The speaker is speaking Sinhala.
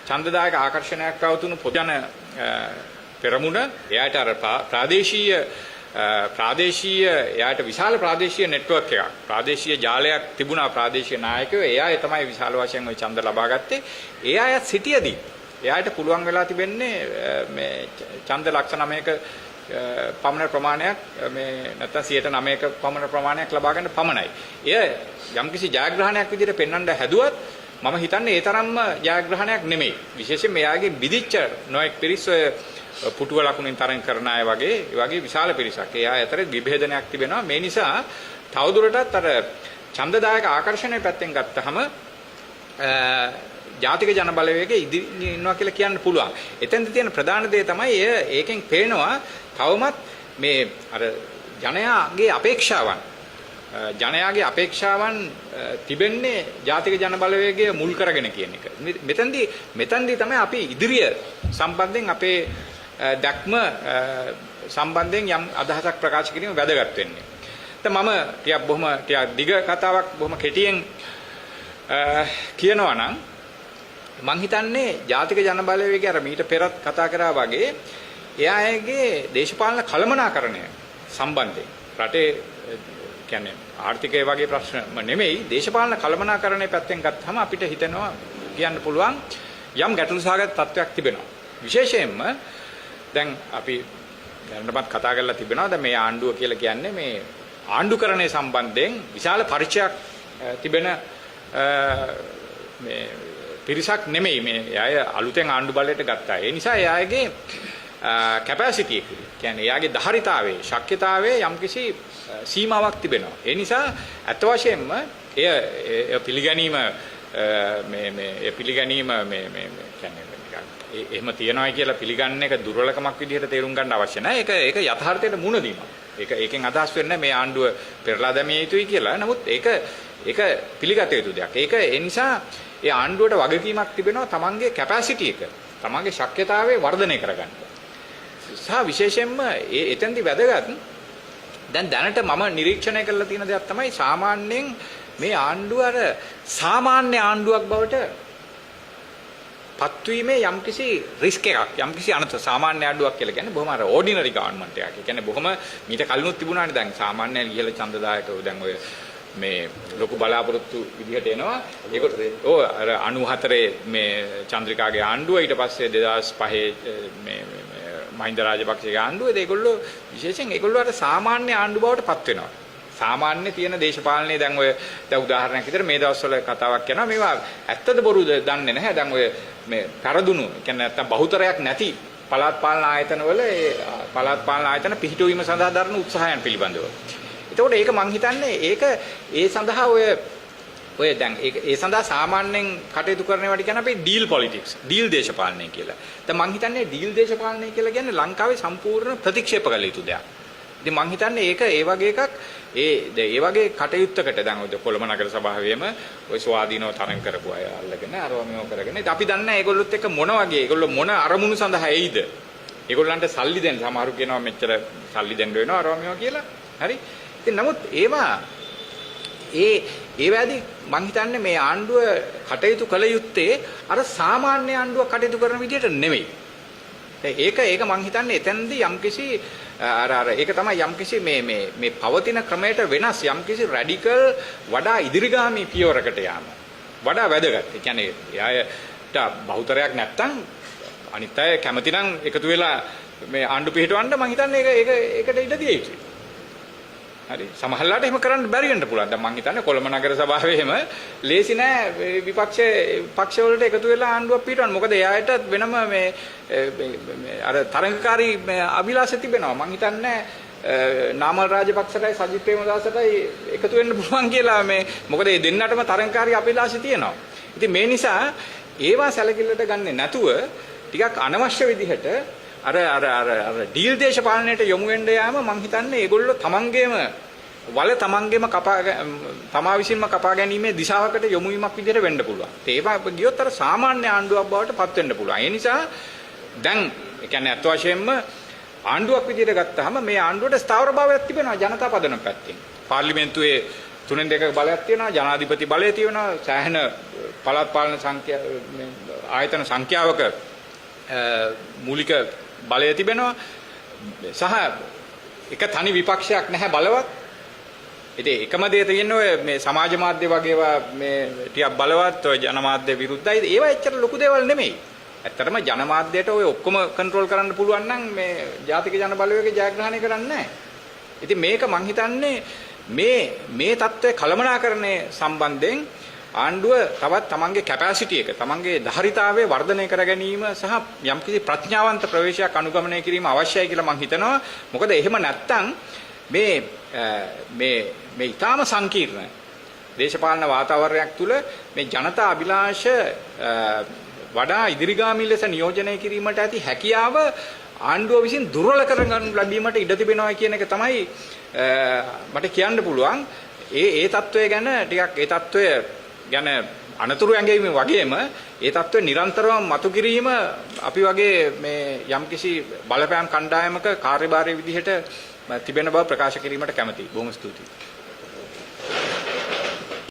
ඡන්දදායක ආකර්ෂණයක් පවතුණු පොදු ජන පෙරමුණ එයාට අර ප්‍රාදේශීය එයාට විශාල ප්‍රාදේශීය නෙට්වර්ක් එකක් ප්‍රාදේශීය ජාලයක් තිබුණා ප්‍රාදේශීය නායකයෝ එයා තමයි විශාල වශයෙන් ওই ඡන්ද ලබා ගත්තේ ඒ අයත් සිටියදී එයාට පුළුවන් වෙලා තිබෙන්නේ මේ ඡන්ද ලක්ෂ 9ක පමණ ප්‍රමාණයක් මේ නැත්නම් 9ක පමණ ප්‍රමාණයක් ලබා ගන්න පමණයි. එය යම්කිසි ජයග්‍රහණයක් විදිහට පෙන්වන්න හැදුවත් මම හිතන්නේ ඒ තරම්ම ජයග්‍රහණයක් නෙමෙයි. විශේෂයෙන් මෙයාගේ විදිච්ච නොඑක් පිරිස් ඔය පුටුව ලකුණින් තරඟ කරන අය වගේ ඒ වගේ විශාල පිරිසක්. ඒ අය අතර විභේදනයක් තිබෙනවා. මේ නිසා තවදුරටත් අර ඡන්දදායක ආකර්ෂණය පැත්තෙන් ගත්තහම ජාතික ජන බලවේගයේ ඉදිරියේ ඉන්නවා කියලා කියන්න පුළුවන්. එතෙන්ද තියෙන ප්‍රධාන දේ තමයි ඒකෙන් පේනවා තවමත් මේ අර ජනයාගේ අපේක්ෂාවන් තිබෙන්නේ ජාතික ජන බලවේගය මුල් කරගෙන කියන එක. මෙතෙන්දී තමයි අපි ඉදිරිය සම්බන්ධයෙන් අපේ දැක්ම සම්බන්ධයෙන් යම් අදහසක් ප්‍රකාශ කිරීම වැදගත් වෙන්නේ. දැන් මම ටිකක් දිග කතාවක් බොහොම කෙටියෙන් කියනවා නම් මං හිතන්නේ ජාතික ජන බලවේගය අර මීට පෙරත් කතා කරා වගේ එයාගේ දේශපාලන කළමනාකරණය සම්බන්ධයෙන් රටේ කියන්නේ ආර්ථිකය වගේ ප්‍රශ්න නෙමෙයි දේශපාලන කළමනාකරණය පැත්තෙන් ගත්තම අපිට හිතෙනවා කියන්න පුළුවන් යම් ගැටලු සහගත තත්ත්වයක් තිබෙනවා. විශේෂයෙන්ම දැන් අපි දැනටමත් කතා කරලා තිබෙනවා දැන් මේ ආණ්ඩුව කියලා කියන්නේ මේ ආණ්ඩුකරණය සම්බන්ධයෙන් විශාල පරිචයක් තිබෙන මේ පිරිසක් නෙමෙයි මේ අය අලුතෙන් ආණ්ඩු බලයට ගත්තා. ඒ නිසා එයාගේ කැපැසිටි එක කියන්නේ එයාගේ ධාරිතාවයේ ශක්්‍යතාවයේ යම්කිසි සීමාවක් තිබෙනවා. ඒ නිසා අත් වශයෙන්ම එය පිළිගැනීම කියන්නේ එහෙම තියනවායි කියලා පිළිගන්න එක දුර්වලකමක් විදිහට තේරුම් ගන්න අවශ්‍ය නැහැ. ඒක යථාර්ථයට මුහුණ දීමක්. ඒකෙන් අදහස් වෙන්නේ මේ ආණ්ඩුව පෙරලා දැමිය යුතුයි කියලා. නමුත් ඒක පිළිගත යුතු දෙයක්. ඒ නිසා ඒ ආණ්ඩුවට වගකීමක් තිබෙනවා තමන්ගේ කැපැසිටි එක, තමන්ගේ ශක්්‍යතාවය වර්ධනය කරගන්න. සහ විශේෂයෙන්ම එතෙන්දී වැදගත් දැන් දැනට මම නිරීක්ෂණය කරලා තියෙන දෙයක් තමයි සාමාන්‍යයෙන් මේ ආණ්ඩුව අර සාමාන්‍ය ආණ්ඩුවක් බවට පත්වීමේ යම්කිසි රිස්ක් එකක් යම්කිසි සාමාන්‍ය ආණ්ඩුවක් කියලා කියන්නේ බොහොම අර ඕඩිනරි ගවර්න්මන්ට් එකක්. ඒ කියන්නේ බොහොම මීට කලිනුත් තිබුණානේ දැන් සාමාන්‍ය ඉහළ ඡන්දදායකව දැන් ඔය මේ ලොකු බලාපොරොත්තු විදිහට එනවා. ඒක අර 94 මේ චන්ද්‍රිකාගේ ආණ්ඩුව ඊට පස්සේ 2005 මේ මහින්ද රාජපක්ෂගේ ආණ්ඩුව ඒගොල්ලෝ විශේෂයෙන් ඒගොල්ලෝ අර සාමාන්‍ය ආණ්ඩු බවට පත් වෙනවා. සාමාන්‍ය තියෙන දේශපාලනයේ දැන් ඔය උදාහරණයක් විදිහට මේ දවස්වල කතාවක් කරනවා මේවා ඇත්තද බොරුද දන්නේ නැහැ. දැන් ඔය මේ පෙරදුණු කියන්නේ නැත්තම් බහුතරයක් නැති පළාත් පාලන ආයතනවල ඒ පළාත් පාලන ආයතන පිහිටුවීම සඳහා දරන උත්සාහයන් පිළිබඳව. එතකොට ඒක මං හිතන්නේ ඒ සඳහා ඔය දැන් ඒ සඳහා සාමාන්‍යයෙන් කටයුතු කරනවට කියන අපේ ඩීල් පොලිටික්ස් ඩීල් දේශපාලනය කියලා. දැන් මං හිතන්නේ ඩීල් දේශපාලනය කියලා කියන්නේ ලංකාවේ සම්පූර්ණ ප්‍රතික්ෂේප කළ යුතු දෙයක්. ඉතින් මං හිතන්නේ ඒක ඒ වගේ එකක් ඒ වගේ කටයුත්තකට දැන් ඔය කොළඹ නගර සභාවේම ඔය ස්වාධීනව තරඟ කරපු අය අල්ලගෙන අරවමියෝ කරගෙන අපි දන්නේ ඒගොල්ලොත් එක්ක මොන වගේ ඒගොල්ලෝ මොන අරමුණු සඳහා එයිද? ඒගොල්ලන්ට සල්ලි දෙන්න සමහරු කියනවා මෙච්චර සල්ලි දෙන්න වෙනවා අරවමියෝ කියලා. හරි? ඉතින් නමුත් ඒ වැදී මං හිතන්නේ මේ ආණ්ඩුව කටයුතු කළ යුත්තේ අර සාමාන්‍ය ආණ්ඩුවක් කටයුතු කරන විදිහට නෙමෙයි. ඒක මං හිතන්නේ එතෙන්දී යම්කිසි ඒක තමයි යම්කිසි මේ පවතින ක්‍රමයට වෙනස් යම්කිසි රැඩිකල් වඩා ඉදිරිගාමී පියවරකට යාම වඩා වැදගත්. ඒ කියන්නේ එයාට බහුතරයක් නැත්තම් අනිත් අය කැමති නම් එකතු වෙලා මේ ආණ්ඩු පිහිටවන්න මං හිතන්නේ ඒකට ඉඩ දිය යුතුයි. හරි සමහරලාට එහෙම කරන්න බැරි වෙන්න පුළුවන්. දැන් මං හිතන්නේ කොළඹ නගර සභාවේ එහෙම ලේසි නෑ පක්ෂ වලට එකතු වෙලා ආණ්ඩුවක් පිටවන්න. මොකද එයාට වෙනම මේ අර තරංගකාරී අභිලාෂ තිබෙනවා. මං හිතන්නේ නාමල් රාජපක්ෂටයි සජිත් ප්‍රේමදාසටයි එකතු වෙන්න පුළුවන් කියලා මොකද මේ දෙන්නටම තරංගකාරී අභිලාෂ තියෙනවා. ඉතින් මේ නිසා ඒවා සැලකිල්ලට ගන්නෙ නැතුව ටිකක් අනවශ්‍ය විදිහට අර ඩීල් දේශපාලනයට යොමු වෙන්න යාම මං හිතන්නේ ඒගොල්ලෝ තමන්ගේම තමා විසින්ම කපා ගැනීමේ දිශාවකට යොමු වීමක් විදිහට වෙන්න පුළුවන්. ඒවා ගියොත් අර සාමාන්‍ය ආණ්ඩුවක් බවට පත් වෙන්න පුළුවන්. ඒ නිසා දැන් ඒ කියන්නේ අත් වශයෙන්ම ආණ්ඩුවක් විදිහට ගත්තාම මේ ආණ්ඩුවට ස්ථාවර භාවයක් තිබෙනවා ජනතා පදනම පැත්තෙන්. පාර්ලිමේන්තුවේ 3/2 බලයක් තියෙනවා, ජනාධිපති බලය තියෙනවා, සෑහෙන පළාත් පාලන ආයතන සංඛ්‍යාවක මූලික බලය තිබෙනවා සහ එක තනි විපක්ෂයක් නැහැ බලවත්. ඉතින් එකම දේ තියෙන්නේ ඔය මේ සමාජ මාධ්‍ය වගේ ඒවා මේ ටිකක් බලවත් ඔය ජනමාධ්‍ය විරුද්ධයි. ඒවා එච්චර ලොකු දේවල් නෙමෙයි. ඇත්තටම ජනමාධ්‍යයට ඔය ඔක්කොම කන්ට්‍රෝල් කරන්න පුළුවන් නම් මේ ජාතික ජන බලවේගය ජයග්‍රහණය කරන්නේ නැහැ. ඉතින් මේක මං හිතන්නේ මේ தත්ත්වය කළමනාකරණය සම්බන්ධයෙන් ආණ්ඩුව තවත් තමන්ගේ කැපැසිටි එක තමන්ගේ ධාරිතාවය වර්ධනය කර ගැනීම සහ යම්කිසි ප්‍රඥාවන්ත ප්‍රවේශයක් අනුගමනය කිරීම අවශ්‍යයි කියලා මං හිතනවා. මොකද එහෙම නැත්තම් මේ ඊටාම සංකීර්ණ දේශපාලන වාතාවරණයක් තුළ මේ ජනතා අභිලාෂ වඩා ඉදිරිගාමී ලෙස නියෝජනය කිරීමට ඇති හැකියාව ආණ්ඩුව විසින් දුර්වල කරගන්න ලැබීමට ඉඩ තිබෙනවා කියන එක තමයි මට කියන්න පුළුවන්. ඒ தত্ত্বය ගැන ටිකක් ඒ தত্ত্বය ගැන අනතුරු ඇඟවීම වගේම ඒ தত্ত্বය නිරන්තරව මතු කිරීම අපි වගේ මේ යම්කිසි බලපෑම් කණ්ඩායමක කාර්යභාරයේ විදිහට තිබෙන බව ප්‍රකාශ කිරීමට කැමැතියි. බොහොම ස්තුතියි.